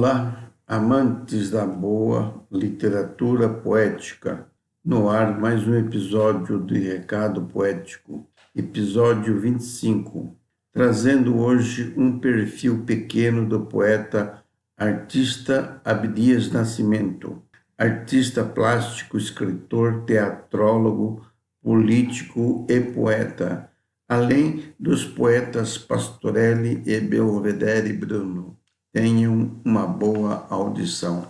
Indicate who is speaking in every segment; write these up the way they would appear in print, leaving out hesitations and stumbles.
Speaker 1: Olá, amantes da boa literatura poética. No ar, mais um episódio de Recado Poético, episódio 25, trazendo hoje um perfil pequeno do poeta artista Abdias Nascimento, artista plástico, escritor, teatrólogo, político e poeta, além dos poetas Pastorelli e Belvedere Bruno. Tenham uma boa audição.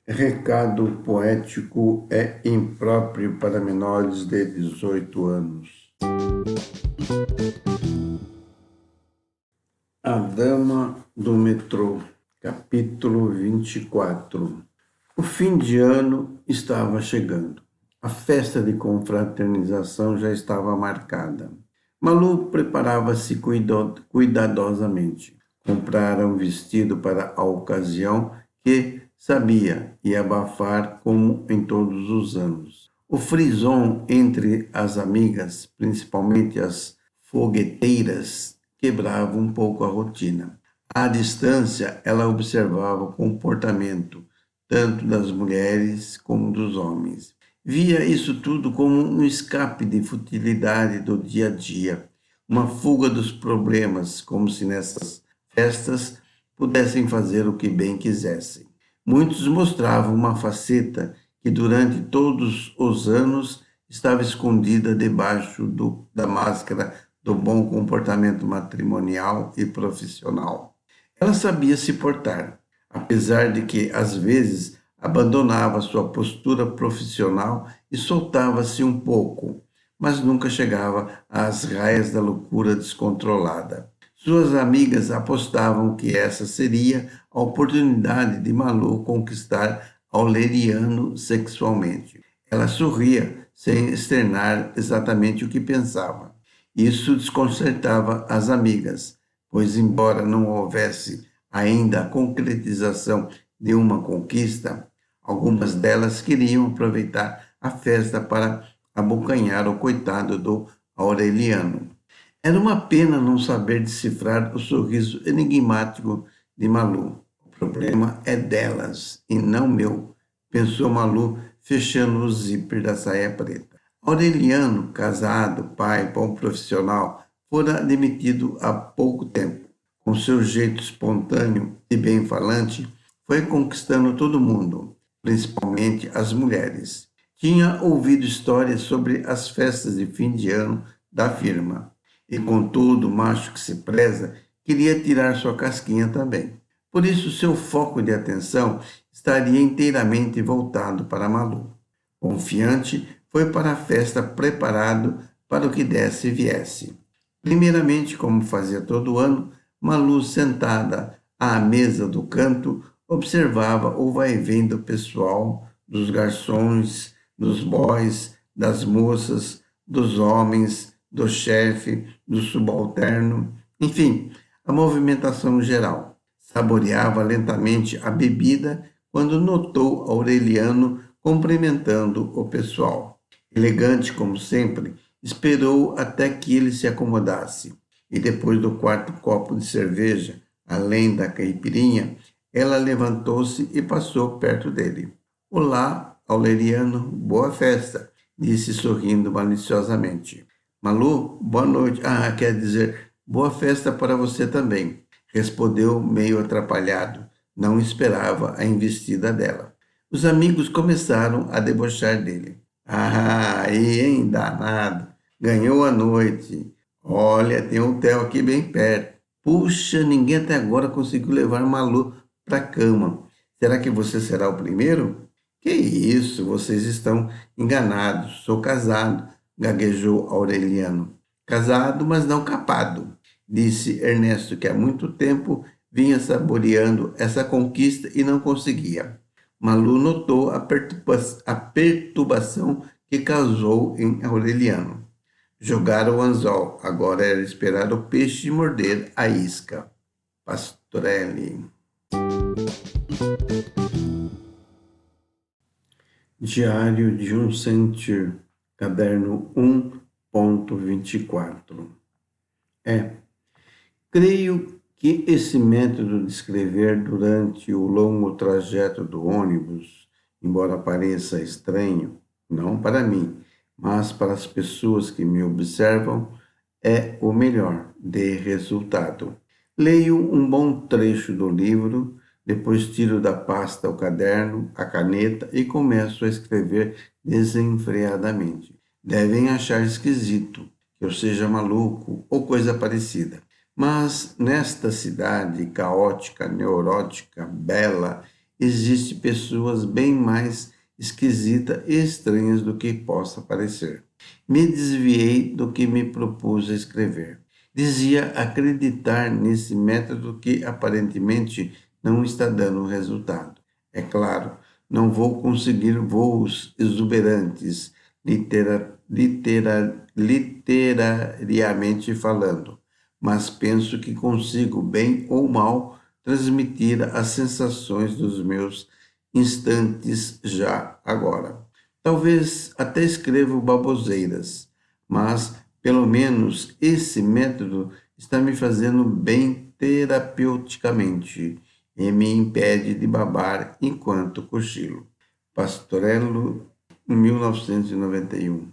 Speaker 1: Recado poético é impróprio para menores de 18 anos. A Dama do Metrô, capítulo 24. O fim de ano estava chegando. A festa de confraternização já estava marcada. Malu preparava-se cuidadosamente. Comprara um vestido para a ocasião que, sabia, ia abafar como em todos os anos. O frisson entre as amigas, principalmente as fogueteiras, quebrava um pouco a rotina. À distância, ela observava o comportamento tanto das mulheres como dos homens. Via isso tudo como um escape de futilidade do dia a dia, uma fuga dos problemas, como se nessas festas pudessem fazer o que bem quisessem. Muitos mostravam uma faceta que durante todos os anos estava escondida debaixo da máscara do bom comportamento matrimonial e profissional. Ela sabia se portar, apesar de que, às vezes, abandonava sua postura profissional e soltava-se um pouco, mas nunca chegava às raias da loucura descontrolada. Suas amigas apostavam que essa seria a oportunidade de Malu conquistar Aureliano sexualmente. Ela sorria, sem externar exatamente o que pensava. Isso desconcertava as amigas, pois, embora não houvesse ainda a concretização de uma conquista, algumas delas queriam aproveitar a festa para abocanhar o coitado do Aureliano. Era uma pena não saber decifrar o sorriso enigmático de Malu. O problema é delas e não meu, pensou Malu, fechando o zíper da saia preta. Aureliano, casado, pai, bom profissional, fora demitido há pouco tempo. Com seu jeito espontâneo e bem-falante, foi conquistando todo mundo, principalmente as mulheres. Tinha ouvido histórias sobre as festas de fim de ano da firma. E, contudo, o macho que se preza queria tirar sua casquinha também. Por isso, seu foco de atenção estaria inteiramente voltado para Malu. Confiante, foi para a festa preparado para o que desse e viesse. Primeiramente, como fazia todo ano, Malu, sentada à mesa do canto, observava o vai-vem do pessoal, dos garçons, dos boys, das moças, dos homens, do chefe, do subalterno, enfim, a movimentação geral. Saboreava lentamente a bebida quando notou Aureliano cumprimentando o pessoal. Elegante como sempre, esperou até que ele se acomodasse e depois do quarto copo de cerveja, além da caipirinha, ela levantou-se e passou perto dele. Olá, Aureliano, boa festa, disse sorrindo maliciosamente. Malu, boa noite. Ah, quer dizer, boa festa para você também, respondeu meio atrapalhado. Não esperava a investida dela. Os amigos começaram a debochar dele. Ah, aí, hein, danado. Ganhou a noite. Olha, tem um hotel aqui bem perto. Puxa, ninguém até agora conseguiu levar Malu para a cama. Será que você será o primeiro? Que isso, vocês estão enganados. Sou casado, gaguejou Aureliano. Casado, mas não capado, disse Ernesto, que há muito tempo vinha saboreando essa conquista e não conseguia. Malu notou a perturbação que causou em Aureliano. Jogaram o anzol, agora era esperar o peixe morder a isca. Pastorelli. Diário de um Sentir, caderno 1.24. Creio que esse método de escrever durante o longo trajeto do ônibus, embora pareça estranho, não para mim, mas para as pessoas que me observam, é o melhor de resultado. Leio um bom trecho do livro, depois tiro da pasta o caderno, a caneta e começo a escrever desenfreadamente. Devem achar esquisito que eu seja maluco ou coisa parecida. Mas nesta cidade caótica, neurótica, bela, existe pessoas bem mais esquisitas e estranhas do que possa parecer. Me desviei do que me propus a escrever. Dizia acreditar nesse método que aparentemente não está dando resultado. É claro, não vou conseguir voos exuberantes, literariamente falando, mas penso que consigo, bem ou mal, transmitir as sensações dos meus instantes já agora. Talvez até escrevo baboseiras, mas pelo menos esse método está me fazendo bem terapeuticamente e me impede de babar enquanto cochilo. Pastorello, 1991.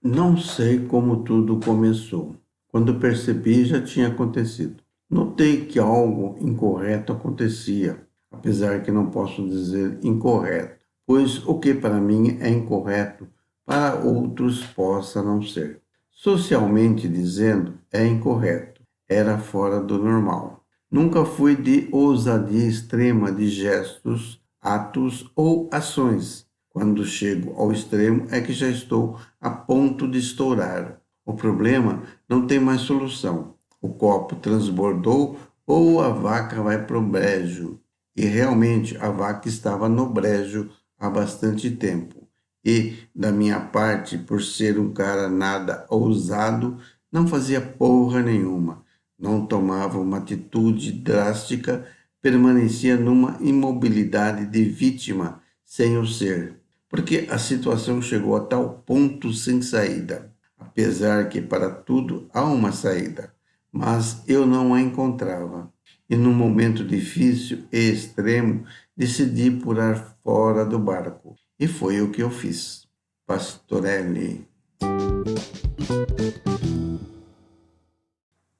Speaker 1: Não sei como tudo começou. Quando percebi, já tinha acontecido. Notei que algo incorreto acontecia, apesar que não posso dizer incorreto, pois o que para mim é incorreto, para outros possa não ser. Socialmente dizendo, é incorreto, era fora do normal. Nunca fui de ousadia extrema de gestos, atos ou ações. Quando chego ao extremo é que já estou a ponto de estourar. O problema não tem mais solução. O copo transbordou ou a vaca vai para o brejo. E realmente a vaca estava no brejo há bastante tempo. E, da minha parte, por ser um cara nada ousado, não fazia porra nenhuma. Não tomava uma atitude drástica, permanecia numa imobilidade de vítima sem o ser, porque a situação chegou a tal ponto sem saída, apesar que para tudo há uma saída, mas eu não a encontrava. E num momento difícil e extremo, decidi pular fora do barco. E foi o que eu fiz. Pastorelli.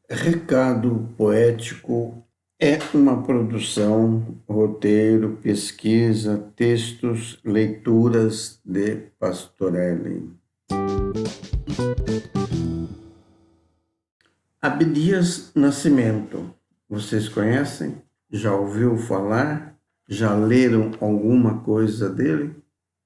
Speaker 1: Recado Poético é uma produção, roteiro, pesquisa, textos, leituras de Pastorelli. Abdias Nascimento. Vocês conhecem? Já ouviu falar? Já leram alguma coisa dele?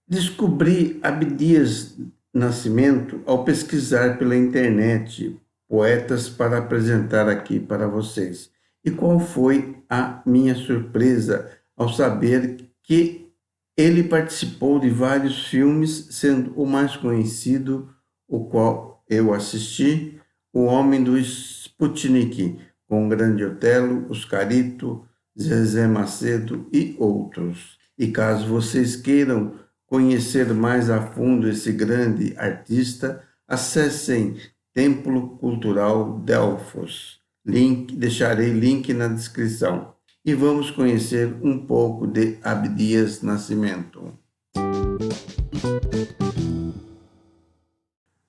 Speaker 1: Descobri Abdias Nascimento ao pesquisar pela internet poetas para apresentar aqui para vocês. E qual foi a minha surpresa ao saber que ele participou de vários filmes, sendo o mais conhecido, o qual eu assisti, O Homem do Sputnik, com o Grande Otelo, Oscarito, Zezé Macedo e outros. E caso vocês queiram conhecer mais a fundo esse grande artista, acessem Templo Cultural Delfos. Deixarei link na descrição. E vamos conhecer um pouco de Abdias Nascimento.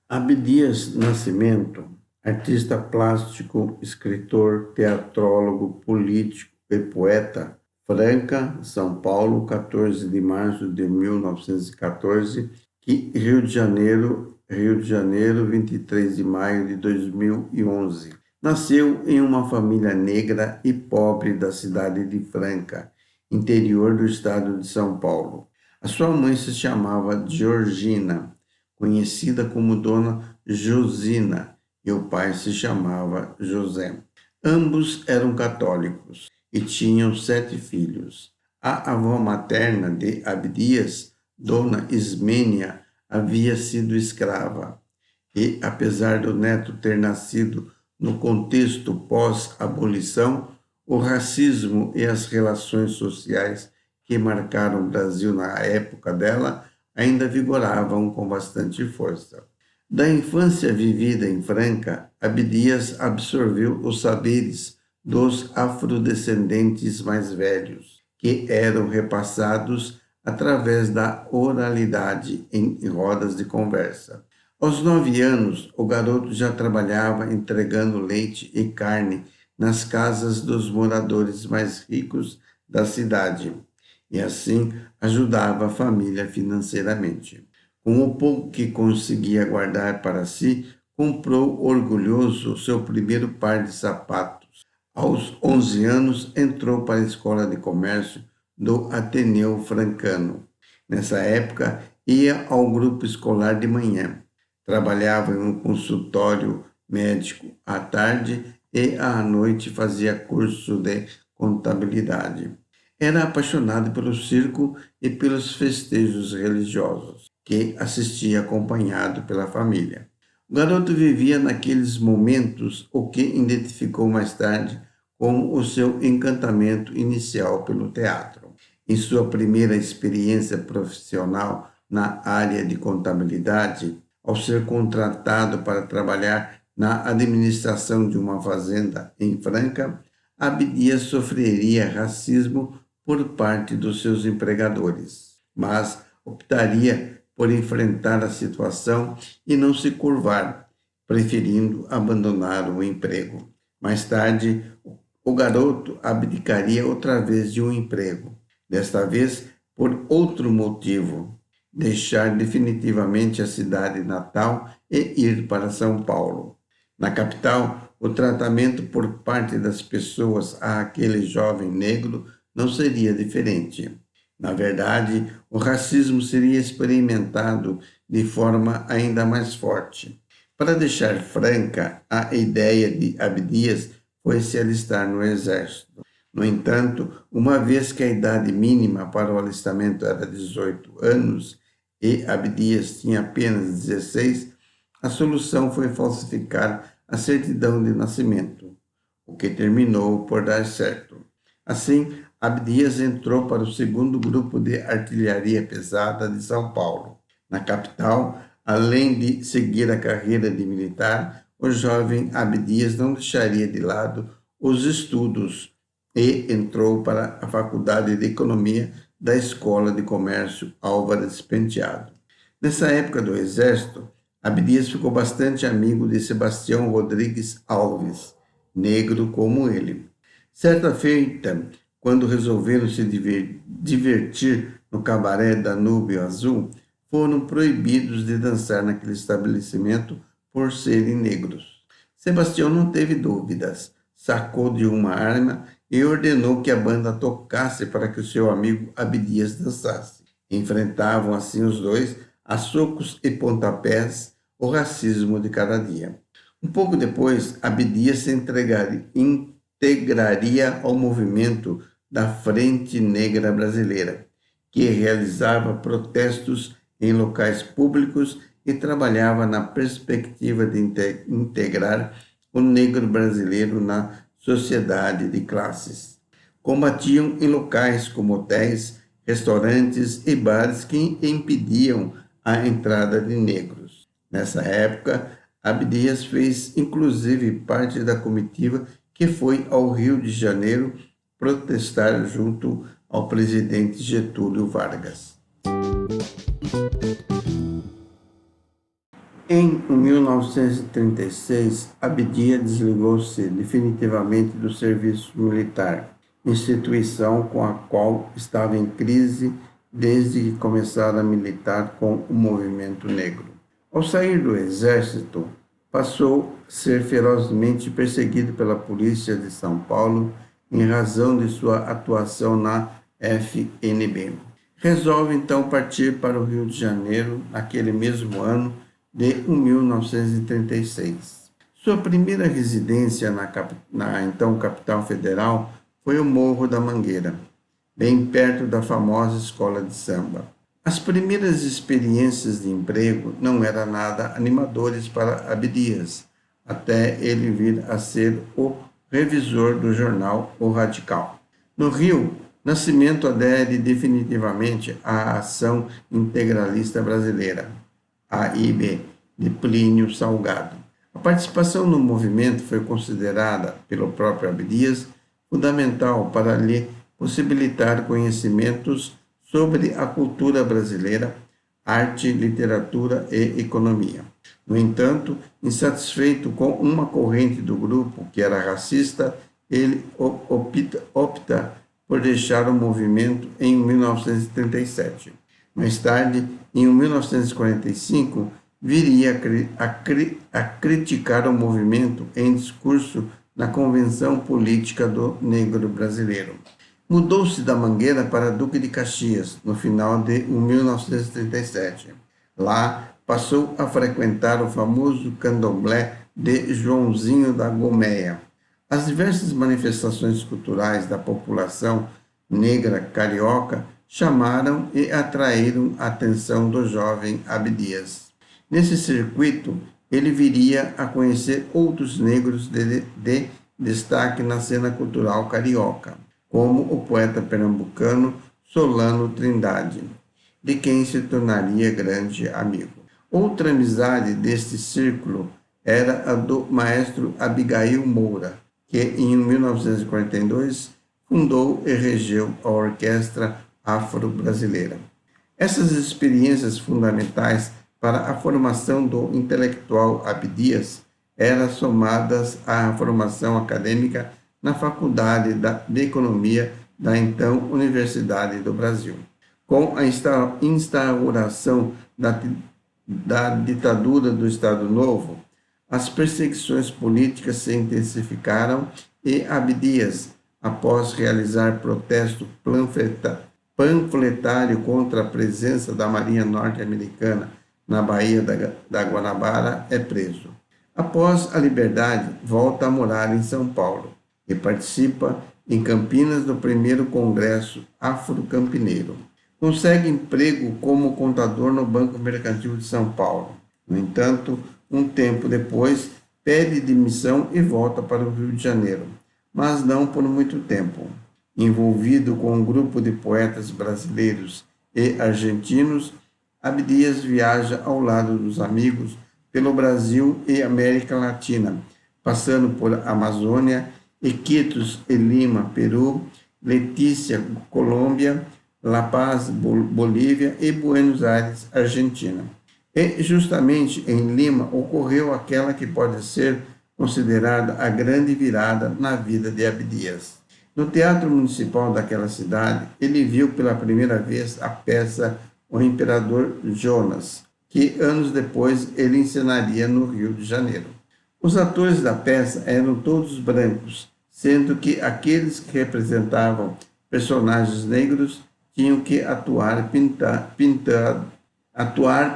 Speaker 1: Abdias Nascimento, artista plástico, escritor, teatrólogo, político e poeta, Franca, São Paulo, 14 de março de 1914, Rio de Janeiro, 23 de maio de 2011. Nasceu em uma família negra e pobre da cidade de Franca, interior do estado de São Paulo. A sua mãe se chamava Georgina, conhecida como Dona Josina, e o pai se chamava José. Ambos eram católicos e tinham 7 filhos. A avó materna de Abdias, Dona Ismênia, havia sido escrava e, apesar do neto ter nascido no contexto pós-abolição, o racismo e as relações sociais que marcaram o Brasil na época dela ainda vigoravam com bastante força. Da infância vivida em Franca, Abdias absorveu os saberes dos afrodescendentes mais velhos, que eram repassados através da oralidade em rodas de conversa. Aos 9 anos, o garoto já trabalhava entregando leite e carne nas casas dos moradores mais ricos da cidade, e assim ajudava a família financeiramente. Com o pouco que conseguia guardar para si, comprou orgulhoso seu primeiro par de sapatos. Aos 11 anos, entrou para a escola de comércio do Ateneu Francano. Nessa época, ia ao grupo escolar de manhã. Trabalhava em um consultório médico à tarde e à noite fazia curso de contabilidade. Era apaixonado pelo circo e pelos festejos religiosos, que assistia acompanhado pela família. O garoto vivia naqueles momentos o que identificou mais tarde como o seu encantamento inicial pelo teatro. Em sua primeira experiência profissional na área de contabilidade, ao ser contratado para trabalhar na administração de uma fazenda em Franca, Abdias sofreria racismo por parte dos seus empregadores, mas optaria por enfrentar a situação e não se curvar, preferindo abandonar o emprego. Mais tarde, o garoto abdicaria outra vez de um emprego, desta vez por outro motivo, deixar definitivamente a cidade natal e ir para São Paulo. Na capital, o tratamento por parte das pessoas a aquele jovem negro não seria diferente. Na verdade, o racismo seria experimentado de forma ainda mais forte. Para deixar franca, a ideia de Abdias foi se alistar no exército. No entanto, uma vez que a idade mínima para o alistamento era 18 anos e Abdias tinha apenas 16, a solução foi falsificar a certidão de nascimento, o que terminou por dar certo. Assim, Abdias entrou para o segundo grupo de artilharia pesada de São Paulo. Na capital, além de seguir a carreira de militar, o jovem Abdias não deixaria de lado os estudos e entrou para a Faculdade de Economia da Escola de Comércio Álvares Penteado. Nessa época do Exército, Abdias ficou bastante amigo de Sebastião Rodrigues Alves, negro como ele. Certa feita, quando resolveram se divertir no cabaré Danúbio Azul, foram proibidos de dançar naquele estabelecimento por serem negros. Sebastião não teve dúvidas, sacou de uma arma e ordenou que a banda tocasse para que o seu amigo Abdias dançasse. Enfrentavam assim os dois, a socos e pontapés, o racismo de cada dia. Um pouco depois, Abdias se integraria ao movimento da Frente Negra Brasileira, que realizava protestos em locais públicos e trabalhava na perspectiva de integrar o negro brasileiro na sociedade de classes. Combatiam em locais como hotéis, restaurantes e bares que impediam a entrada de negros. Nessa época, Abdias fez inclusive parte da comitiva que foi ao Rio de Janeiro protestar junto ao presidente Getúlio Vargas. Em 1936, Abdias desligou-se definitivamente do serviço militar, instituição com a qual estava em crise desde que começara a militar com o movimento negro. Ao sair do exército, passou a ser ferozmente perseguido pela polícia de São Paulo em razão de sua atuação na FNB. Resolve então partir para o Rio de Janeiro naquele mesmo ano de 1936. Sua primeira residência na então capital federal foi o Morro da Mangueira, bem perto da famosa escola de samba. As primeiras experiências de emprego não eram nada animadores para Abdias, até ele vir a ser o revisor do jornal O Radical. No Rio, Nascimento adere definitivamente à Ação Integralista Brasileira, AIB, de Plínio Salgado. A participação no movimento foi considerada pelo próprio Abdias fundamental para lhe possibilitar conhecimentos sobre a cultura brasileira, arte, literatura e economia. No entanto, insatisfeito com uma corrente do grupo que era racista, ele opta por deixar o movimento em 1937. Mais tarde, em 1945, viria a criticar o movimento em discurso na Convenção Política do Negro Brasileiro. Mudou-se da Mangueira para Duque de Caxias, no final de 1937. Lá, passou a frequentar o famoso candomblé de Joãozinho da Gomeia. As diversas manifestações culturais da população negra carioca chamaram e atraíram a atenção do jovem Abdias. Nesse circuito, ele viria a conhecer outros negros de destaque na cena cultural carioca, como o poeta pernambucano Solano Trindade, de quem se tornaria grande amigo. Outra amizade deste círculo era a do maestro Abigail Moura, que em 1942 fundou e regeu a Orquestra Afro-Brasileira. Essas experiências fundamentais para a formação do intelectual Abdias eram somadas à formação acadêmica na Faculdade de Economia da então Universidade do Brasil. Com a instauração da ditadura do Estado Novo, as perseguições políticas se intensificaram e Abdias, após realizar protesto panfletário contra a presença da Marinha Norte-Americana na Baía da Guanabara, é preso. Após a liberdade, volta a morar em São Paulo e participa em Campinas do primeiro Congresso Afro-Campineiro. Consegue emprego como contador no Banco Mercantil de São Paulo. No entanto, um tempo depois, pede demissão e volta para o Rio de Janeiro, mas não por muito tempo. Envolvido com um grupo de poetas brasileiros e argentinos, Abdias viaja ao lado dos amigos pelo Brasil e América Latina, passando por Amazônia, Iquitos e Lima, Peru, Letícia, Colômbia, La Paz, Bolívia e Buenos Aires, Argentina. E justamente em Lima ocorreu aquela que pode ser considerada a grande virada na vida de Abdias. No Teatro Municipal daquela cidade, ele viu pela primeira vez a peça O Imperador Jonas, que anos depois ele encenaria no Rio de Janeiro. Os atores da peça eram todos brancos, sendo que aqueles que representavam personagens negros tinham que atuar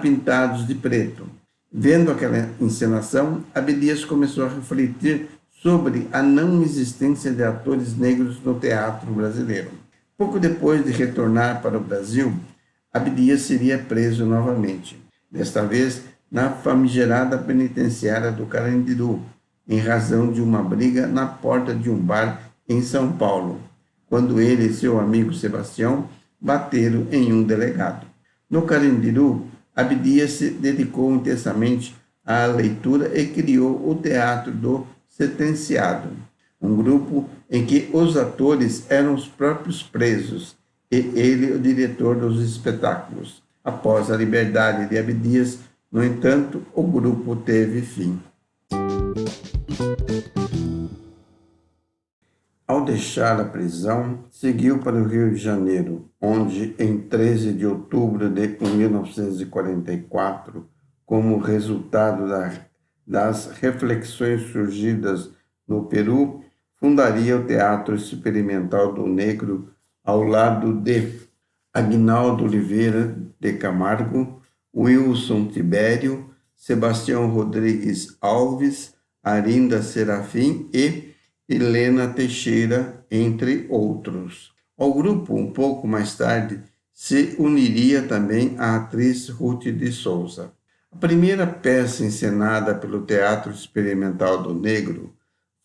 Speaker 1: pintados de preto. Vendo aquela encenação, Abdias começou a refletir sobre a não existência de atores negros no teatro brasileiro. Pouco depois de retornar para o Brasil, Abdias seria preso novamente, desta vez na famigerada penitenciária do Carandiru, em razão de uma briga na porta de um bar em São Paulo, quando ele e seu amigo Sebastião bateram em um delegado. No Carandiru, Abdias se dedicou intensamente à leitura e criou o Teatro do Sentenciado, um grupo em que os atores eram os próprios presos e ele o diretor dos espetáculos. Após a liberdade de Abdias, no entanto, o grupo teve fim. Ao deixar a prisão, seguiu para o Rio de Janeiro, onde, em 13 de outubro de 1944, como resultado das reflexões surgidas no Peru, fundaria o Teatro Experimental do Negro ao lado de Aguinaldo Oliveira de Camargo, Wilson Tibério, Sebastião Rodrigues Alves, Arinda Serafim e Helena Teixeira, entre outros. Ao grupo, um pouco mais tarde, se uniria também a atriz Ruth de Souza. A primeira peça encenada pelo Teatro Experimental do Negro,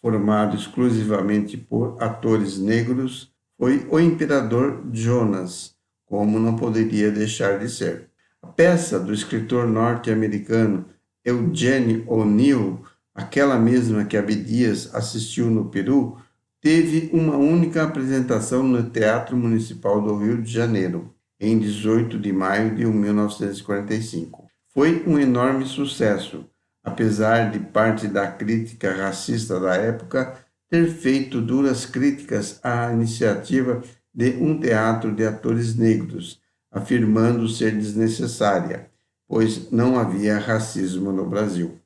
Speaker 1: formado exclusivamente por atores negros, foi O Imperador Jonas, como não poderia deixar de ser. A peça do escritor norte-americano Eugene O'Neill, aquela mesma que Abdias assistiu no Peru, teve uma única apresentação no Teatro Municipal do Rio de Janeiro, em 18 de maio de 1945. Foi um enorme sucesso, apesar de parte da crítica racista da época ter feito duras críticas à iniciativa de um teatro de atores negros, afirmando ser desnecessária, pois não havia racismo no Brasil.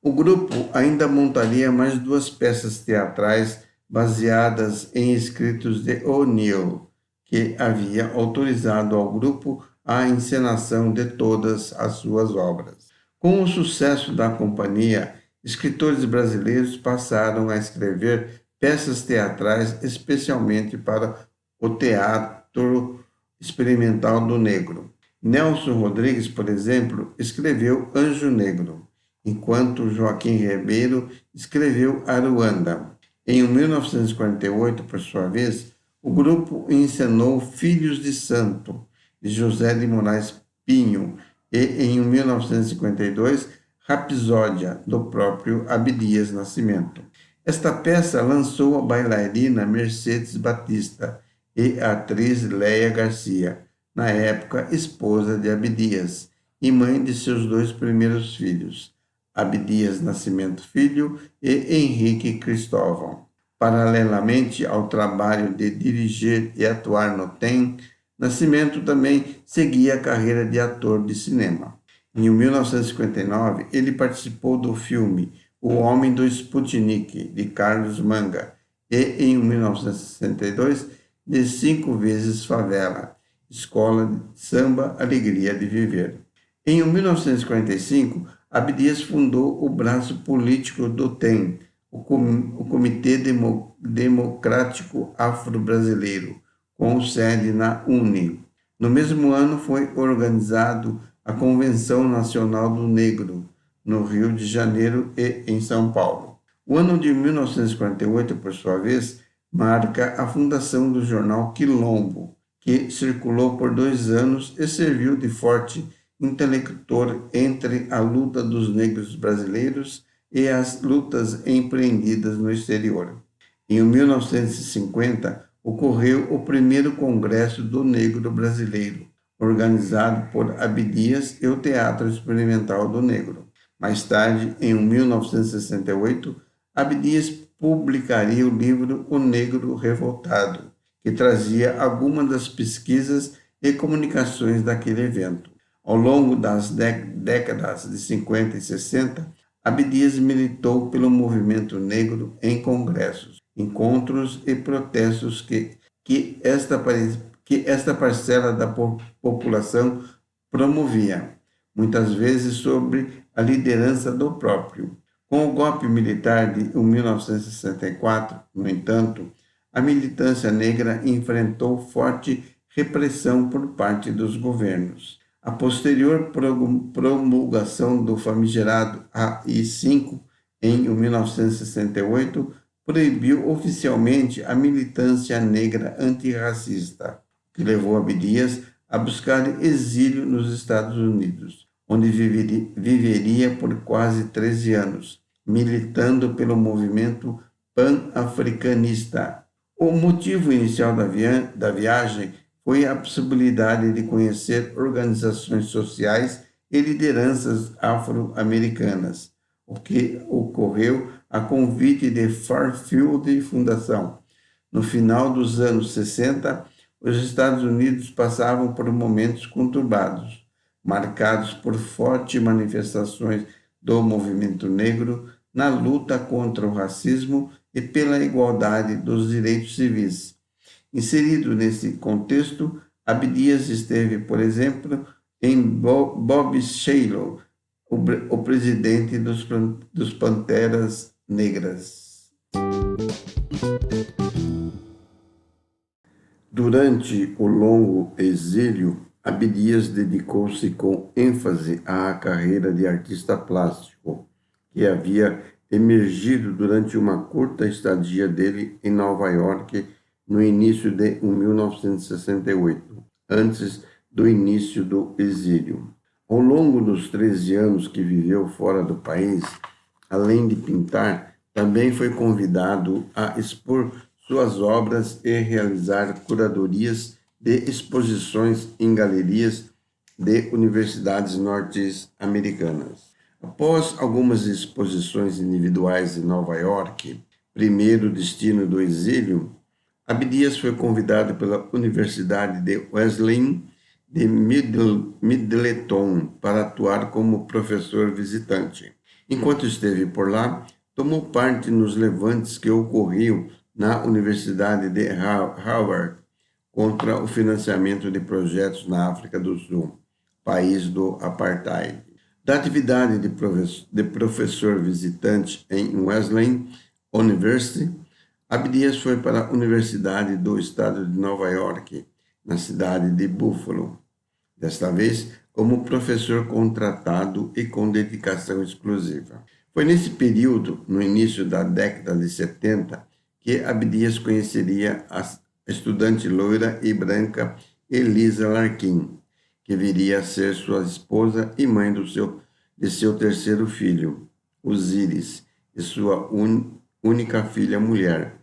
Speaker 1: O grupo ainda montaria mais 2 peças teatrais baseadas em escritos de O'Neill, que havia autorizado ao grupo a encenação de todas as suas obras. Com o sucesso da companhia, escritores brasileiros passaram a escrever peças teatrais especialmente para o Teatro Experimental do Negro. Nelson Rodrigues, por exemplo, escreveu Anjo Negro, enquanto Joaquim Ribeiro escreveu Aruanda. Em 1948, por sua vez, o grupo encenou Filhos de Santo, de José de Moraes Pinho, e em 1952, Rapsódia, do próprio Abdias Nascimento. Esta peça lançou a bailarina Mercedes Batista e a atriz Léia Garcia, na época esposa de Abdias e mãe de seus 2 primeiros filhos, Abdias Nascimento Filho e Henrique Cristóvão. Paralelamente ao trabalho de dirigir e atuar no TEM, Nascimento também seguia a carreira de ator de cinema. Em 1959, ele participou do filme O Homem do Sputnik, de Carlos Manga, e em 1962, de 5 vezes Favela, Escola de Samba Alegria de Viver. Em 1945, Abdias fundou o braço político do TEM, o Comitê Democrático Afro-Brasileiro, com sede na UNE. No mesmo ano foi organizado a Convenção Nacional do Negro, no Rio de Janeiro e em São Paulo. O ano de 1948, por sua vez, marca a fundação do jornal Quilombo, que circulou por 2 anos e serviu de forte intelector entre a luta dos negros brasileiros e as lutas empreendidas no exterior. Em 1950, ocorreu o primeiro Congresso do Negro Brasileiro, organizado por Abdias e o Teatro Experimental do Negro. Mais tarde, em 1968, Abdias publicaria o livro O Negro Revoltado, que trazia algumas das pesquisas e comunicações daquele evento. Ao longo das décadas de 50 e 60, Abdias militou pelo movimento negro em congressos, encontros e protestos que esta parcela da população promovia, muitas vezes sob a liderança do próprio. Com o golpe militar de 1964, no entanto, a militância negra enfrentou forte repressão por parte dos governos. A posterior promulgação do famigerado AI-5, em 1968, proibiu oficialmente a militância negra antirracista, que levou Abdias a buscar exílio nos Estados Unidos, onde viveria por quase 13 anos, militando pelo movimento pan-africanista. O motivo inicial da viagem foi a possibilidade de conhecer organizações sociais e lideranças afro-americanas, o que ocorreu a convite de Fairfield Fundação. No final dos anos 60, os Estados Unidos passavam por momentos conturbados, marcados por fortes manifestações do movimento negro na luta contra o racismo e pela igualdade dos direitos civis. Inserido nesse contexto, Abdias esteve, por exemplo, em Bob Shailow, o presidente dos Panteras Negras. Durante o longo exílio, Abdias dedicou-se com ênfase à carreira de artista plástico, que havia emergido durante uma curta estadia dele em Nova York no início de 1968, antes do início do exílio. Ao longo dos 13 anos que viveu fora do país, além de pintar, também foi convidado a expor suas obras e realizar curadorias de exposições em galerias de universidades norte-americanas. Após algumas exposições individuais em Nova York, primeiro destino do exílio, Abdias foi convidado pela Universidade de Wesleyan de Middleton para atuar como professor visitante. Enquanto esteve por lá, tomou parte nos levantes que ocorriam na Universidade de Harvard contra o financiamento de projetos na África do Sul, país do apartheid. Da atividade de professor visitante em Wesleyan University, Abdias foi para a Universidade do Estado de Nova York, na cidade de Buffalo, desta vez como professor contratado e com dedicação exclusiva. Foi nesse período, no início da década de 70, que Abdias conheceria a estudante loira e branca Elisa Larkin, que viria a ser sua esposa e mãe de seu terceiro filho, Osiris, e sua única filha mulher,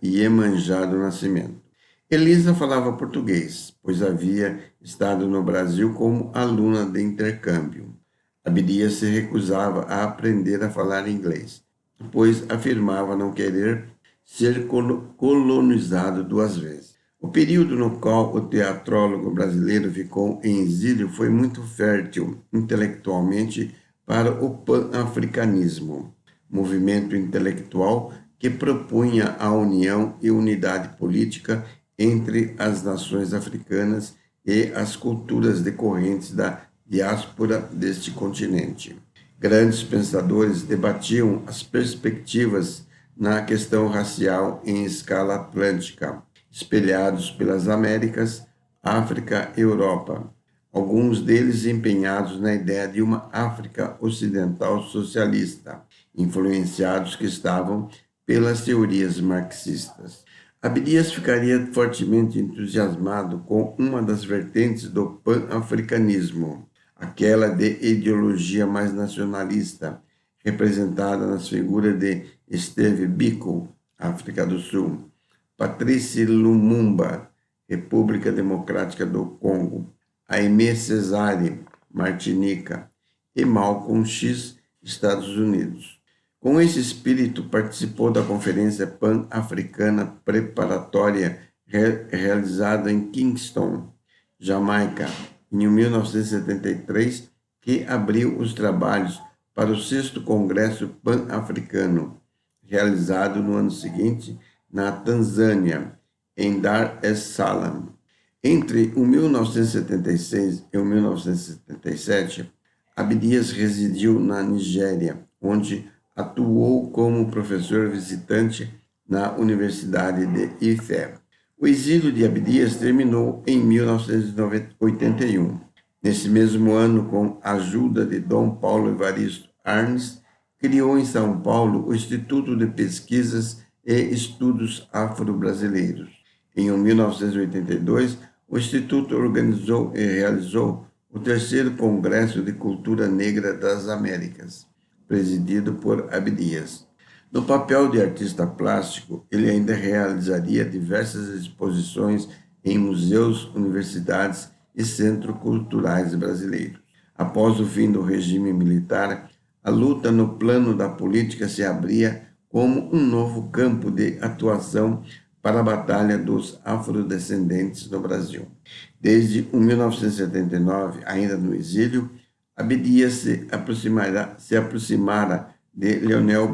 Speaker 1: Iemanjá do Nascimento. Elisa falava português, pois havia estado no Brasil como aluna de intercâmbio. Abdias se recusava a aprender a falar inglês, pois afirmava não querer ser colonizado duas vezes. O período no qual o teatrólogo brasileiro ficou em exílio foi muito fértil intelectualmente para o pan-africanismo, movimento intelectual que propunha a união e unidade política entre as nações africanas e as culturas decorrentes da diáspora deste continente. Grandes pensadores debatiam as perspectivas na questão racial em escala atlântica, espelhados pelas Américas, África e Europa, alguns deles empenhados na ideia de uma África ocidental socialista, influenciados que estavam pelas teorias marxistas. Abdias ficaria fortemente entusiasmado com uma das vertentes do pan-africanismo, aquela de ideologia mais nacionalista, representada nas figuras de Steve Biko, África do Sul, Patrice Lumumba, República Democrática do Congo, Aimé Césaire, Martinica, e Malcolm X, Estados Unidos. Com esse espírito, participou da Conferência Pan-Africana Preparatória realizada em Kingston, Jamaica, em 1973, que abriu os trabalhos para o 6º Congresso Pan-Africano, realizado no ano seguinte na Tanzânia, em Dar es Salaam. Entre 1976 e 1977, Abdias residiu na Nigéria, onde atuou como professor visitante na Universidade de Ife. O exílio de Abdias terminou em 1981. Nesse mesmo ano, com a ajuda de Dom Paulo Evaristo Arnes, criou em São Paulo o Instituto de Pesquisas e Estudos Afro-Brasileiros. Em 1982, o Instituto organizou e realizou o 3º Congresso de Cultura Negra das Américas, presidido por Abdias. No papel de artista plástico, ele ainda realizaria diversas exposições em museus, universidades e centros culturais brasileiros. Após o fim do regime militar, a luta no plano da política se abria como um novo campo de atuação para a batalha dos afrodescendentes no Brasil. Desde 1979, ainda no exílio, Abdias se aproximara de Leonel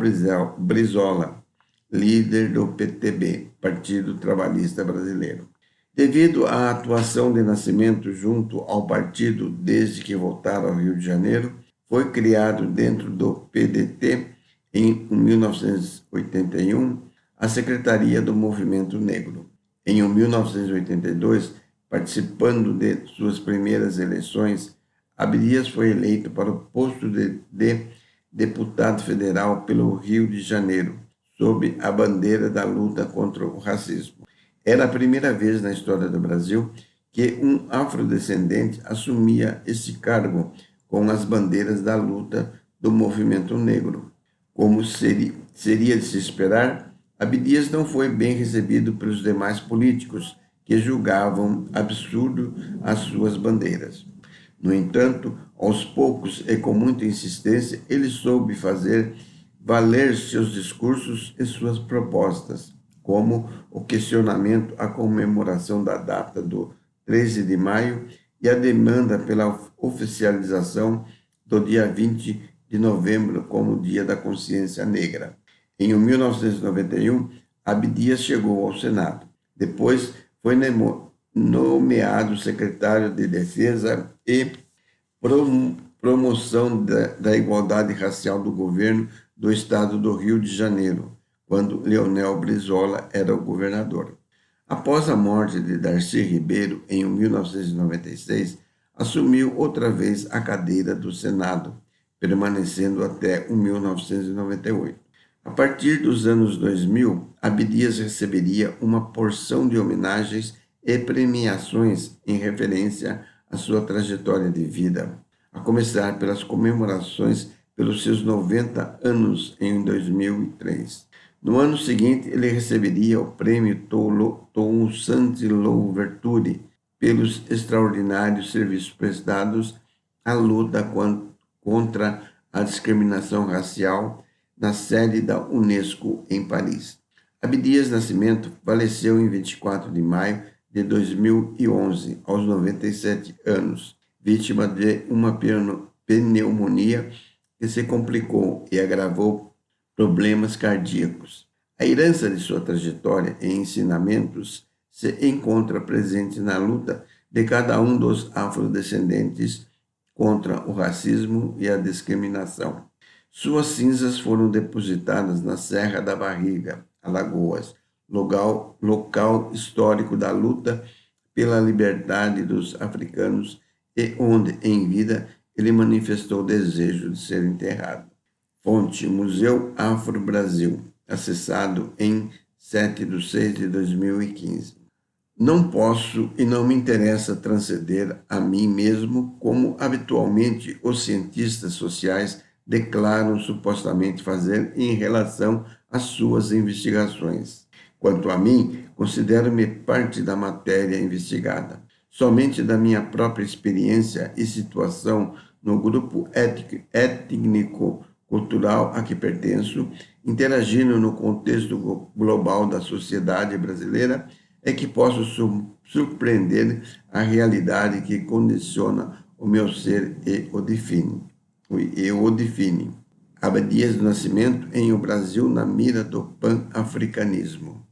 Speaker 1: Brizola, líder do PTB, Partido Trabalhista Brasileiro. Devido à atuação de Nascimento junto ao partido desde que voltara ao Rio de Janeiro, foi criado dentro do PDT, em 1981, a Secretaria do Movimento Negro. Em 1982, participando de suas primeiras eleições, Abdias foi eleito para o posto de deputado federal pelo Rio de Janeiro, sob a bandeira da luta contra o racismo. Era a primeira vez na história do Brasil que um afrodescendente assumia esse cargo com as bandeiras da luta do movimento negro. Como seria de se esperar, Abdias não foi bem recebido pelos demais políticos, que julgavam absurdo as suas bandeiras. No entanto, aos poucos e com muita insistência, ele soube fazer valer seus discursos e suas propostas, como o questionamento à comemoração da data do 13 de maio e a demanda pela oficialização do dia 20 de novembro como Dia da Consciência Negra. Em 1991, Abdias chegou ao Senado. Depois foi nomeado secretário de Defesa e promoção da igualdade racial do governo do estado do Rio de Janeiro, quando Leonel Brizola era o governador. Após a morte de Darcy Ribeiro, em 1996, assumiu outra vez a cadeira do Senado, permanecendo até 1998. A partir dos anos 2000, Abdias receberia uma porção de homenagens e premiações em referência à sua trajetória de vida, a começar pelas comemorações pelos seus 90 anos em 2003. No ano seguinte, ele receberia o prêmio Toussaint Louverture pelos extraordinários serviços prestados à luta contra a discriminação racial na sede da Unesco em Paris. Abdias Nascimento faleceu em 24 de maio de 2011, aos 97 anos, vítima de uma pneumonia que se complicou e agravou problemas cardíacos. A herança de sua trajetória e ensinamentos se encontra presente na luta de cada um dos afrodescendentes contra o racismo e a discriminação. Suas cinzas foram depositadas na Serra da Barriga, Alagoas, local histórico da luta pela liberdade dos africanos e onde, em vida, ele manifestou o desejo de ser enterrado. Fonte: Museu Afro-Brasil, acessado em 7/6/2015. Não posso e não me interessa transcender a mim mesmo, como habitualmente os cientistas sociais declaram supostamente fazer em relação às suas investigações. Quanto a mim, considero-me parte da matéria investigada. Somente da minha própria experiência e situação no grupo étnico-cultural a que pertenço, interagindo no contexto global da sociedade brasileira, é que posso surpreender a realidade que condiciona o meu ser e o define. Abdias do Nascimento em O Brasil na Mira do Pan-Africanismo.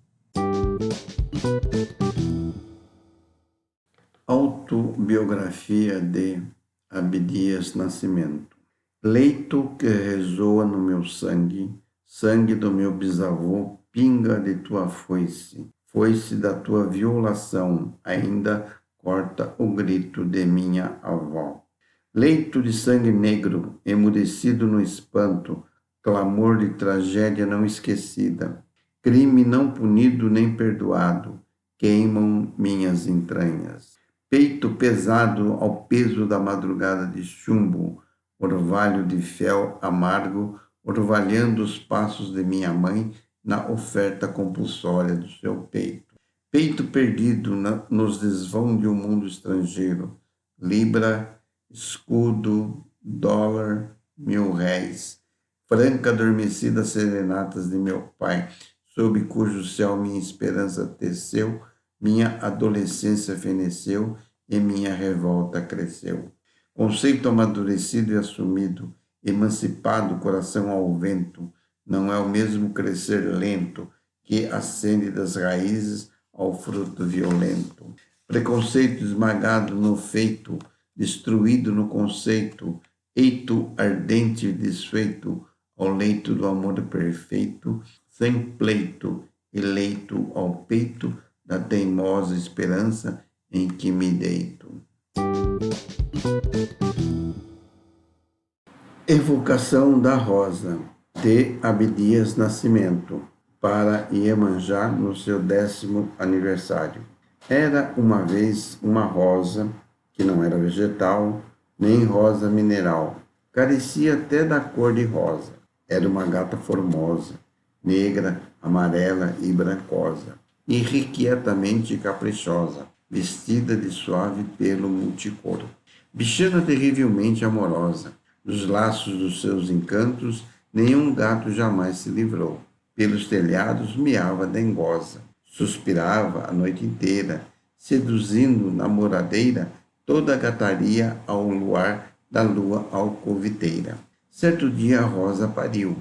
Speaker 1: Autobiografia de Abdias Nascimento. Leito que ressoa no meu sangue, sangue do meu bisavô, pinga de tua foice, foice da tua violação, ainda corta o grito de minha avó. Leito de sangue negro, emudecido no espanto, clamor de tragédia não esquecida, crime não punido nem perdoado, queimam minhas entranhas. Peito pesado ao peso da madrugada de chumbo, orvalho de fel amargo, orvalhando os passos de minha mãe na oferta compulsória do seu peito. Peito perdido nos desvãos de um mundo estrangeiro, libra, escudo, dólar, 1000 réis, franca adormecida serenatas de meu pai, sob cujo céu minha esperança teceu, minha adolescência feneceu e minha revolta cresceu. Conceito amadurecido e assumido, emancipado coração ao vento, não é o mesmo crescer lento que ascende das raízes ao fruto violento. Preconceito esmagado no feito, destruído no conceito, eito ardente e desfeito, ao leito do amor perfeito, sem pleito, eleito ao peito da teimosa esperança em que me deito. Evocação da Rosa, de Abdias Nascimento, para Iemanjá no seu 10º aniversário. Era uma vez uma rosa, que não era vegetal, nem rosa mineral. Carecia até da cor de rosa. Era uma gata formosa, negra, amarela e brancosa, irrequietamente caprichosa, vestida de suave pelo multicor. Bichana terrivelmente amorosa, dos laços dos seus encantos, nenhum gato jamais se livrou. Pelos telhados miava dengosa, suspirava a noite inteira, seduzindo na moradeira toda a gataria ao luar da lua alcoviteira. Certo dia a Rosa pariu,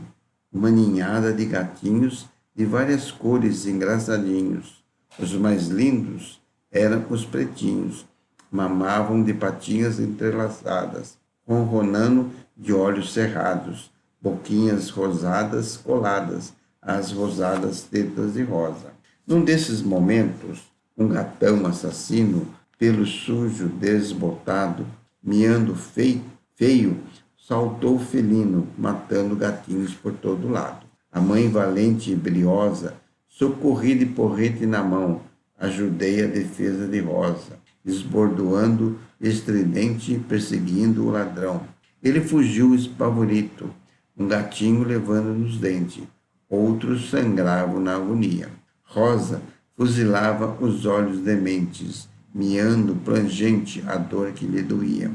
Speaker 1: uma ninhada de gatinhos de várias cores engraçadinhos. Os mais lindos eram os pretinhos, mamavam de patinhas entrelaçadas, ronronando de olhos cerrados, boquinhas rosadas coladas às rosadas tetas de rosa. Num desses momentos, um gatão assassino, pelo sujo, desbotado, miando feio, saltou felino, matando gatinhos por todo lado. A mãe valente e briosa, socorrida e porrete na mão, ajudei a defesa de Rosa, esbordoando estridente, perseguindo o ladrão. Ele fugiu espavorito, um gatinho levando nos dentes, outros sangravam na agonia. Rosa fuzilava os olhos dementes, miando plangente a dor que lhe doía.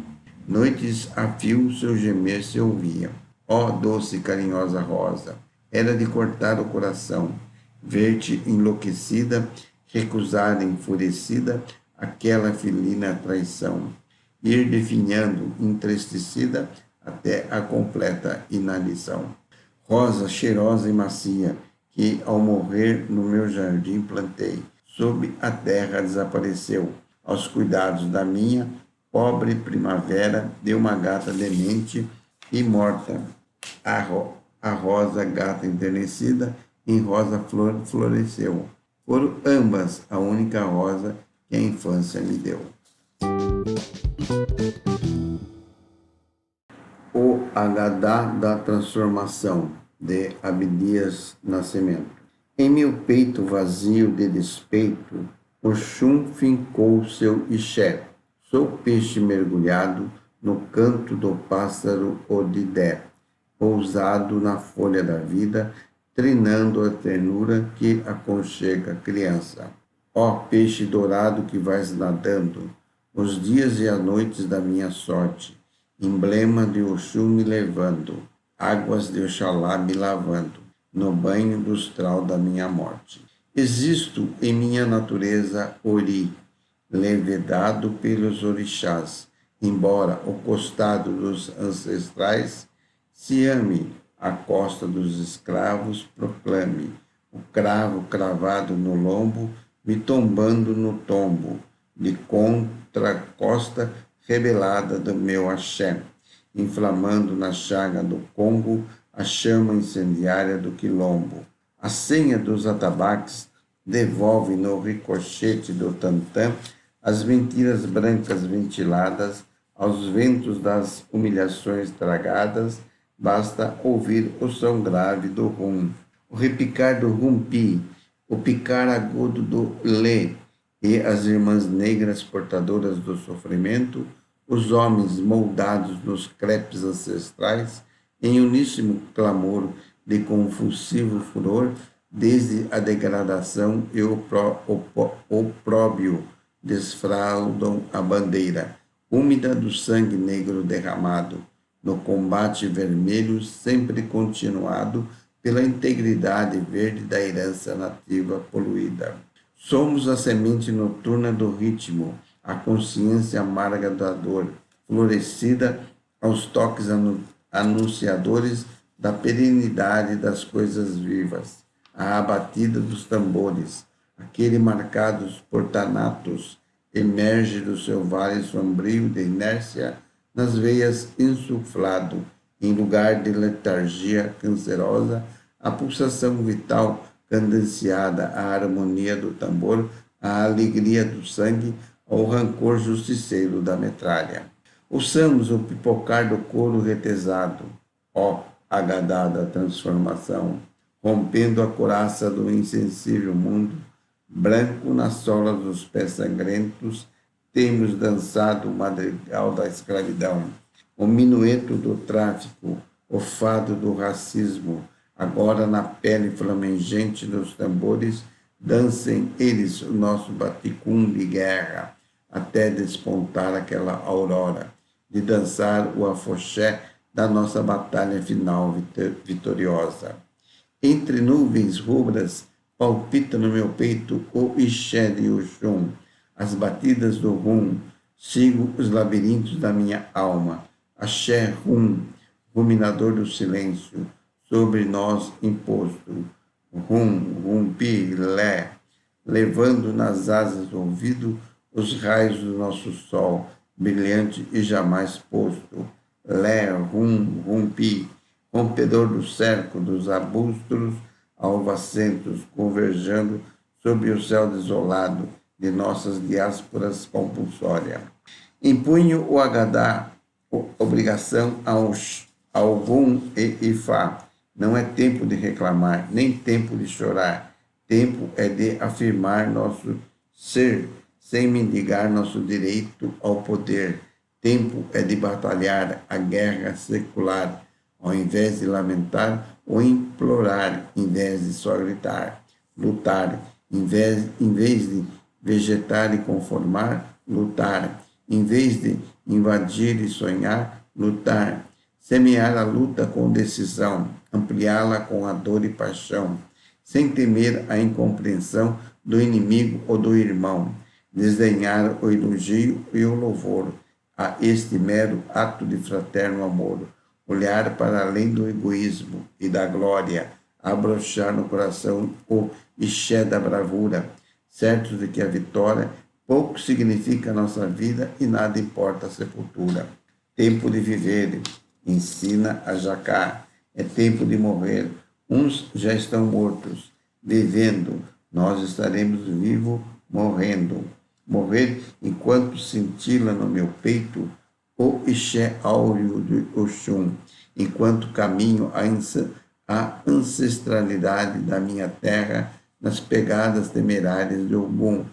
Speaker 1: Noites a fio seu gemer se ouvia. Ó doce e carinhosa Rosa, era de cortar o coração, ver-te enlouquecida, recusar enfurecida aquela felina traição, ir definhando entristecida até a completa inanição. Rosa cheirosa e macia, que ao morrer no meu jardim plantei, sob a terra desapareceu, aos cuidados da minha pobre primavera, deu uma gata demente e morta. A rosa gata enternecida, em rosa flor floresceu. Foram ambas a única rosa que a infância me deu. O Agadá da Transformação, de Abdias Nascimento. Em meu peito vazio de despeito, Oxum fincou seu ixé. Sou peixe mergulhado no canto do pássaro Odidé, pousado na folha da vida, trinando a ternura que aconchega a criança. Ó peixe dourado que vais nadando, os dias e as noites da minha sorte, emblema de Oxum me levando, águas de Oxalá me lavando, no banho lustral da minha morte. Existo em minha natureza ori, levedado pelos orixás, embora o costado dos ancestrais se ame, a costa dos escravos proclame, o cravo cravado no lombo, me tombando no tombo, de contra a costa rebelada do meu axé, inflamando na chaga do Congo a chama incendiária do quilombo. A senha dos atabaques devolve no ricochete do tantã as mentiras brancas ventiladas aos ventos das humilhações tragadas, basta ouvir o som grave do rum, o repicar do rumpi, o picar agudo do lê, e as irmãs negras portadoras do sofrimento, os homens moldados nos crepes ancestrais, em uníssimo clamor de convulsivo furor, desde a degradação e o opróbio, desfraldam a bandeira, úmida do sangue negro derramado, no combate vermelho sempre continuado pela integridade verde da herança nativa poluída. Somos a semente noturna do ritmo, a consciência amarga da dor, florescida aos toques anunciadores da perenidade das coisas vivas, a abatida dos tambores, aquele marcados por tanatos, emerge do seu vale sombrio de inércia nas veias insuflado, em lugar de letargia cancerosa, a pulsação vital cadenciada, a harmonia do tambor, a alegria do sangue, ao rancor justiceiro da metralha. Ouçamos o pipocar do couro retesado, ó agadada transformação, rompendo a couraça do insensível mundo, branco na sola dos pés sangrentos, temos dançado o madrigal da escravidão, o minueto do tráfico, o fado do racismo, agora na pele flamejante dos tambores, dancem eles o nosso baticum de guerra, até despontar aquela aurora, de dançar o afoxé da nossa batalha final vitoriosa. Entre nuvens rubras, palpita no meu peito o Ixé de Oxum, as batidas do rum, sigo os labirintos da minha alma, Axé rum, ruminador do silêncio, sobre nós imposto, rumpi, lé, levando nas asas do ouvido os raios do nosso sol, brilhante e jamais posto, lé, rumpi, rompedor do cerco dos arbustos alvacentos, converjando sobre o céu desolado de nossas diásporas compulsórias. Impunho o Agadá, obrigação ao Rum e Ifá. Não é tempo de reclamar, nem tempo de chorar. Tempo é de afirmar nosso ser, sem mendigar nosso direito ao poder. Tempo é de batalhar a guerra secular, ao invés de lamentar ou implorar, em vez de só gritar. Lutar, em vez de vegetar e conformar, lutar. Em vez de invadir e sonhar, lutar. Semear a luta com decisão, ampliá-la com ardor e paixão, sem temer a incompreensão do inimigo ou do irmão, desdenhar o elogio e o louvor a este mero ato de fraterno amor, olhar para além do egoísmo e da glória, abrochar no coração o ixé da bravura, certos de que a vitória pouco significa a nossa vida e nada importa a sepultura. Tempo de viver, ensina a Jacá, é tempo de morrer, uns já estão mortos, vivendo, nós estaremos vivos morrendo. Morrer enquanto cintila no meu peito o ixé áureo de Oxum, enquanto caminho a ancestralidade da minha terra nas pegadas temerárias de Ogum,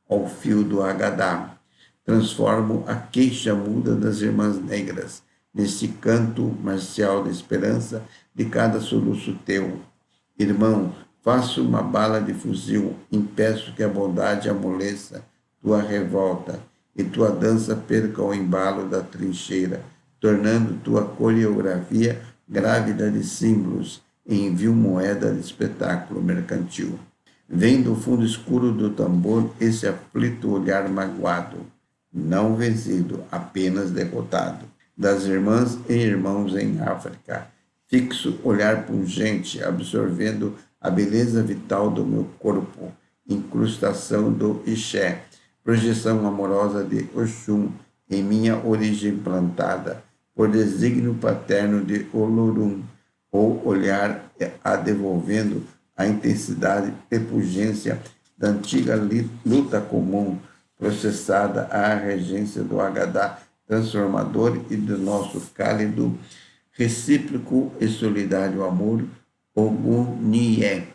Speaker 1: ao fio do Agadá. Transformo a queixa muda das irmãs negras neste canto marcial da esperança de cada soluço teu. Irmão, faço uma bala de fuzil, impeço que a bondade amoleça tua revolta e tua dança perca o embalo da trincheira, tornando tua coreografia grávida de símbolos em vil moeda de espetáculo mercantil. Vem do fundo escuro do tambor esse aflito olhar magoado, não vencido, apenas derrotado. Das irmãs e irmãos em África, fixo olhar pungente, absorvendo a beleza vital do meu corpo, incrustação do ixé, projeção amorosa de Oxum em minha origem plantada, por desígnio paterno de Olorum, ou olhar a devolvendo a intensidade e pungência da antiga luta comum, processada à regência do Agadá transformador e do nosso cálido, recíproco e solidário amor, Ogunié.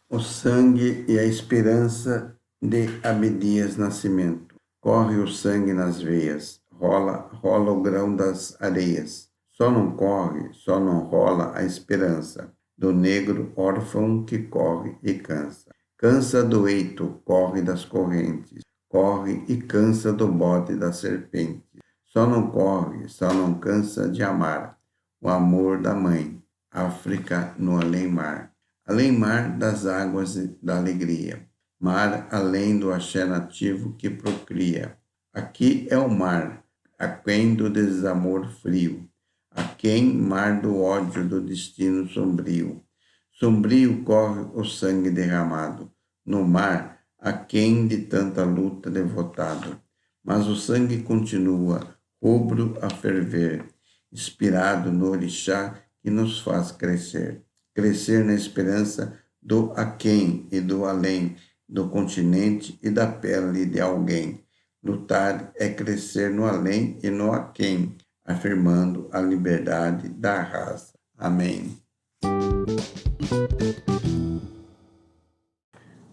Speaker 1: O sangue e a esperança de Abdias Nascimento. Corre o sangue nas veias, rola o grão das areias. Só não corre, só não rola a esperança do negro órfão que corre e cansa. Cansa do eito, corre das correntes, corre e cansa do bote da serpente. Só não corre, só não cansa de amar o amor da mãe, África no além-mar. Além-mar das águas da alegria, mar além do axé nativo que procria. Aqui é o mar, aquém do desamor frio, aquém mar do ódio do destino sombrio. Sombrio corre o sangue derramado, no mar, aquém de tanta luta devotado. Mas o sangue continua, rubro a ferver, inspirado no orixá que nos faz crescer. Crescer na esperança do aquém e do além, do continente e da pele de alguém. Lutar é crescer no além e no aquém, afirmando a liberdade da raça. Amém.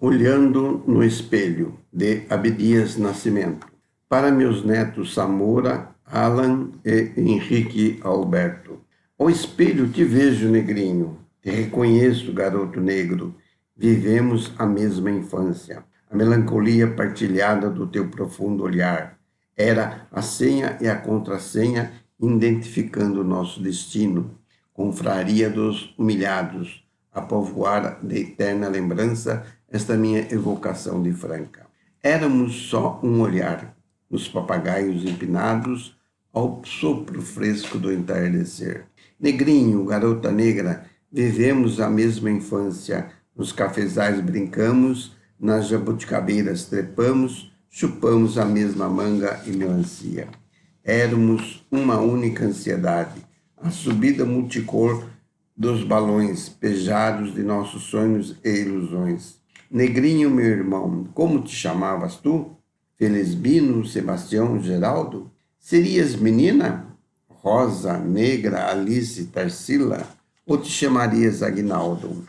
Speaker 1: Olhando no espelho, de Abdias Nascimento. Para meus netos Samora, Alan e Henrique Alberto. Ao espelho te vejo, negrinho, te reconheço, garoto negro. Vivemos a mesma infância. A melancolia partilhada do teu profundo olhar era a senha e a contrassenha identificando o nosso destino. Confraria dos humilhados, a povoar de eterna lembrança esta minha evocação de Franca. Éramos só um olhar, nos papagaios empinados ao sopro fresco do entardecer. Negrinho, garota negra, vivemos a mesma infância, nos cafezais brincamos, nas jabuticabeiras trepamos, chupamos a mesma manga e melancia. Éramos uma única ansiedade, a subida multicor dos balões pejados de nossos sonhos e ilusões. Negrinho, meu irmão, como te chamavas tu? Felisbino, Sebastião, Geraldo? Serias menina? Rosa, Negra, Alice, Tarsila? Ou te chamarias Aguinaldo?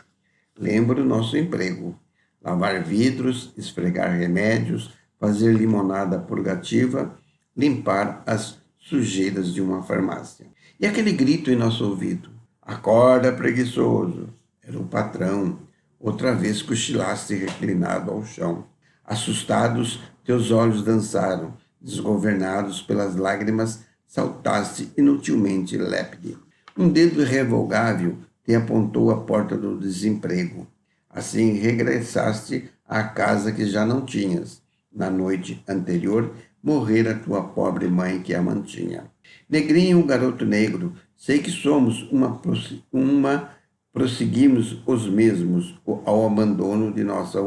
Speaker 1: Lembro nosso emprego. Lavar vidros, esfregar remédios, fazer limonada purgativa, limpar as sujeiras de uma farmácia. E aquele grito em nosso ouvido: acorda, preguiçoso! Era o patrão. Outra vez cochilaste reclinado ao chão. Assustados, teus olhos dançaram. Desgovernados pelas lágrimas, saltaste inutilmente lépide. Um dedo irrevogável te apontou à porta do desemprego. Assim regressaste à casa que já não tinhas. Na noite anterior, morrera tua pobre mãe que a mantinha. Negrinho, garoto negro, sei que somos prosseguimos os mesmos ao abandono de nossa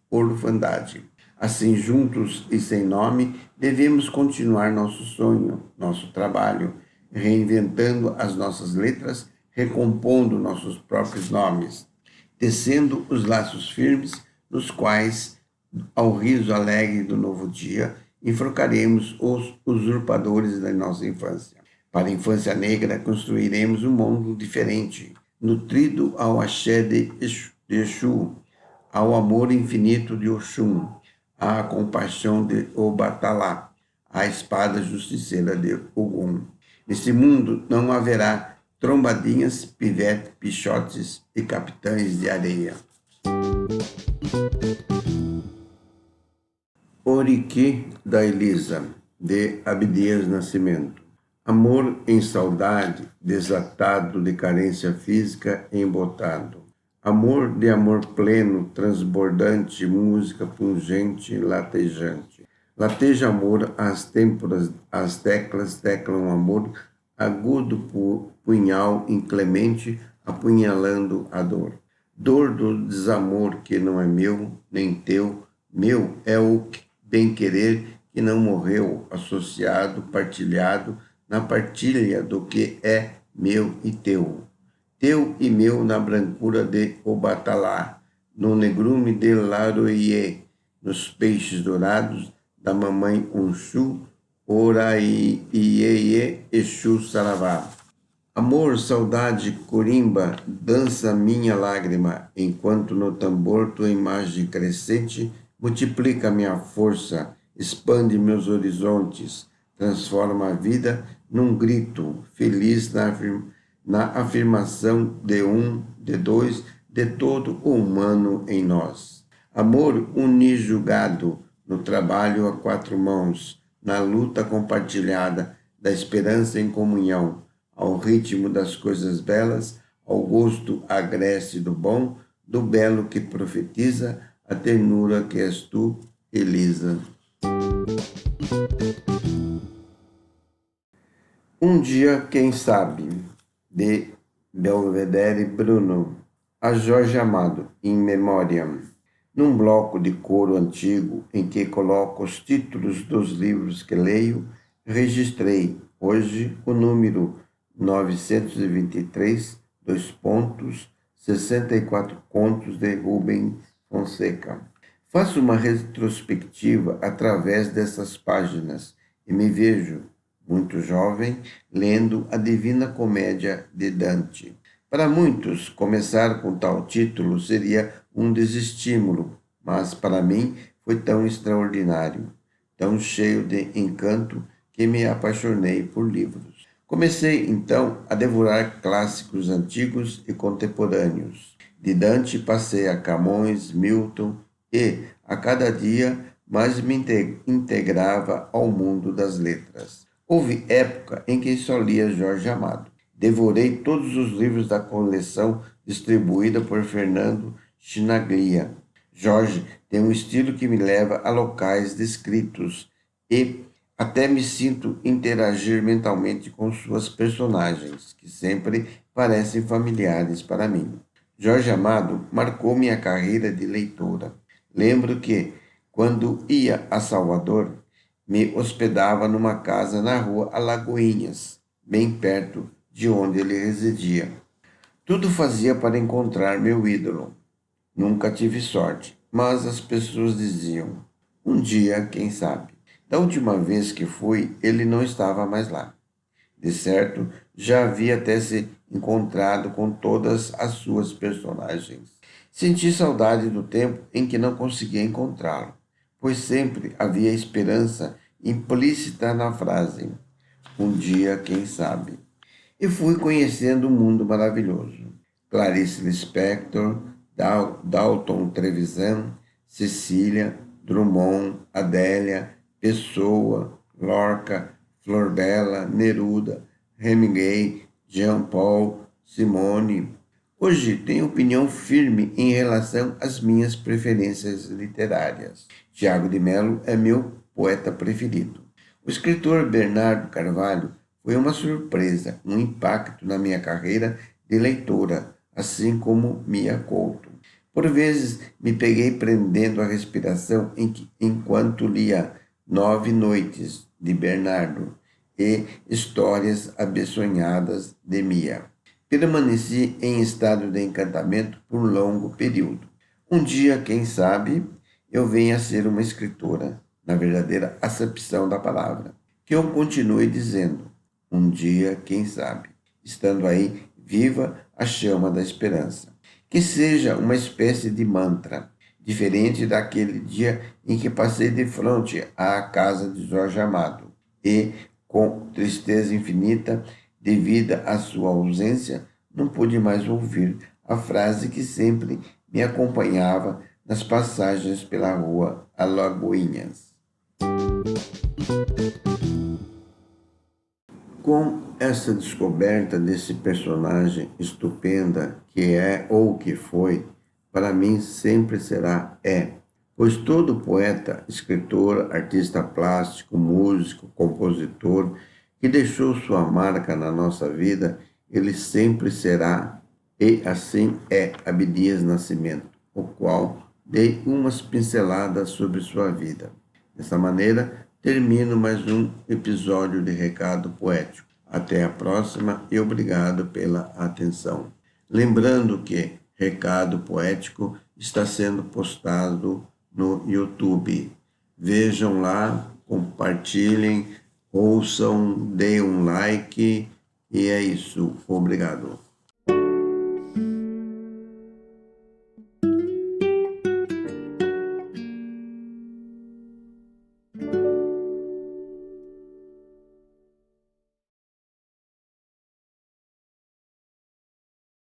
Speaker 1: orfandade. Assim, juntos e sem nome, devemos continuar nosso sonho, nosso trabalho, reinventando as nossas letras, recompondo nossos próprios nomes, tecendo os laços firmes nos quais, ao riso alegre do novo dia, enforcaremos os usurpadores da nossa infância. Para a infância negra, construiremos um mundo diferente, nutrido ao axé de Exu, ao amor infinito de Oxum, à compaixão de Obatalá, à espada justiceira de Ogum. Nesse mundo não haverá trombadinhas, pivete, pichotes e capitães de areia. Oriqui da Elisa, de Abdias Nascimento. Amor em saudade, desatado de carência física embotado. Amor de amor pleno, transbordante, música pungente, latejante. Lateja amor às têmporas, as teclas teclam amor, agudo punhal inclemente, apunhalando a dor. Dor do desamor que não é meu, nem teu, meu é o bem-querer que não morreu, associado, partilhado, na partilha do que é meu e teu. Teu e meu na brancura de Obatalá, no negrume de Laroie, nos peixes dourados da mamãe Unchu, Oraiie, Exu, Saravá. Amor, saudade, corimba, dança minha lágrima, enquanto no tambor tua imagem crescente multiplica minha força, expande meus horizontes, transforma a vida num grito, feliz na afirmação de um, de dois, de todo o humano em nós. Amor unijugado, no trabalho a quatro mãos, na luta compartilhada, da esperança em comunhão, ao ritmo das coisas belas, ao gosto agreste do bom, do belo que profetiza, a ternura que és tu, Elisa. Um dia, quem sabe, de Belvedere Bruno, a Jorge Amado, in memoriam, num bloco de couro antigo em que coloco os títulos dos livros que leio, registrei hoje o número 923, 64 contos de Rubem Fonseca. Faço uma retrospectiva através dessas páginas e me vejo, muito jovem, lendo a Divina Comédia de Dante. Para muitos, começar com tal título seria um desestímulo, mas para mim foi tão extraordinário, tão cheio de encanto, que me apaixonei por livros. Comecei então a devorar clássicos antigos e contemporâneos. De Dante passei a Camões, Milton e, a cada dia, mais me integrava ao mundo das letras. Houve época em que só lia Jorge Amado. Devorei todos os livros da coleção distribuída por Fernando Chinaglia. Jorge tem um estilo que me leva a locais descritos e até me sinto interagir mentalmente com suas personagens, que sempre parecem familiares para mim. Jorge Amado marcou minha carreira de leitora. Lembro que, quando ia a Salvador, me hospedava numa casa na rua Alagoinhas, bem perto de onde ele residia. Tudo fazia para encontrar meu ídolo. Nunca tive sorte, mas as pessoas diziam: um dia, quem sabe. Da última vez que fui, ele não estava mais lá. De certo, já havia até se encontrado com todas as suas personagens. Senti saudade do tempo em que não conseguia encontrá-lo, pois sempre havia esperança implícita na frase: um dia, quem sabe. E fui conhecendo um mundo maravilhoso. Clarice Lispector, Dalton Trevisan, Cecília, Drummond, Adélia, Pessoa, Lorca, Flor Bela, Neruda, Hemingway, Jean Paul, Simone. Hoje tenho opinião firme em relação às minhas preferências literárias. Tiago de Mello é meu poeta preferido. O escritor Bernardo Carvalho foi uma surpresa, um impacto na minha carreira de leitora, assim como Mia Couto. Por vezes me peguei prendendo a respiração enquanto lia 9 Noites, de Bernardo, e Histórias Abesonhadas, de Mia. Permaneci em estado de encantamento por um longo período. Um dia, quem sabe, eu venha a ser uma escritora, na verdadeira acepção da palavra. Que eu continue dizendo: um dia, quem sabe, estando aí viva a chama da esperança. Que seja uma espécie de mantra, diferente daquele dia em que passei de frente à casa de Jorge Amado e, com tristeza infinita, devido à sua ausência, não pude mais ouvir a frase que sempre me acompanhava nas passagens pela rua Alagoinhas. Com essa descoberta desse personagem estupenda que é ou que foi, para mim sempre será pois todo poeta, escritor, artista plástico, músico, compositor que deixou sua marca na nossa vida, ele sempre será, e assim é Abdias Nascimento, o qual dei umas pinceladas sobre sua vida. Dessa maneira, termino mais um episódio de Recado Poético. Até a próxima e obrigado pela atenção. Lembrando que Recado Poético está sendo postado no YouTube. Vejam lá, compartilhem, ouçam, deem um like e é isso. Obrigado.